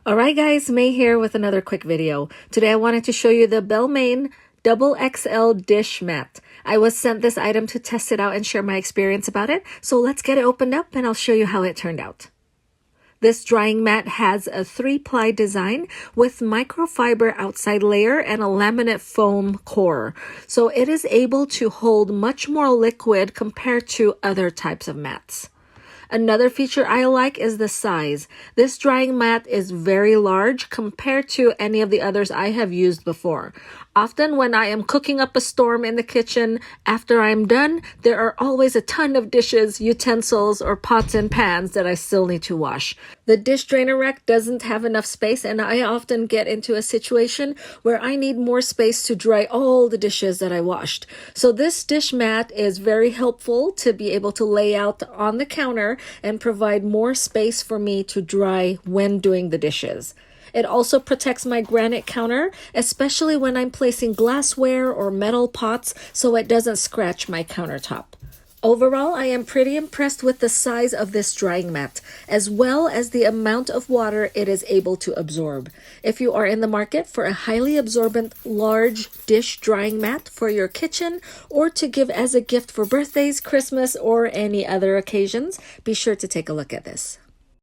Alright guys, May here with another quick video. Today I wanted to show you the Bellemain XXL Dish Mat. I was sent this item to test it out and share my experience about it, so let's get it opened up and I'll show you how it turned out. This drying mat has a 3-ply design with microfiber outside layer and a laminate foam core, so it is able to hold much more liquid compared to other types of mats. Another feature I like is the size. This drying mat is very large compared to any of the others I have used before. Often when I am cooking up a storm in the kitchen, after I'm done, there are always a ton of dishes, utensils, or pots and pans that I still need to wash. The dish drainer rack doesn't have enough space, and I often get into a situation where I need more space to dry all the dishes that I washed. So this dish mat is very helpful to be able to lay out on the counter and provide more space for me to dry when doing the dishes. It also protects my granite counter, especially when I'm placing glassware or metal pots, so it doesn't scratch my countertop. Overall, I am pretty impressed with the size of this drying mat, as well as the amount of water it is able to absorb. If you are in the market for a highly absorbent, large dish drying mat for your kitchen, or to give as a gift for birthdays, Christmas, or any other occasions, be sure to take a look at this.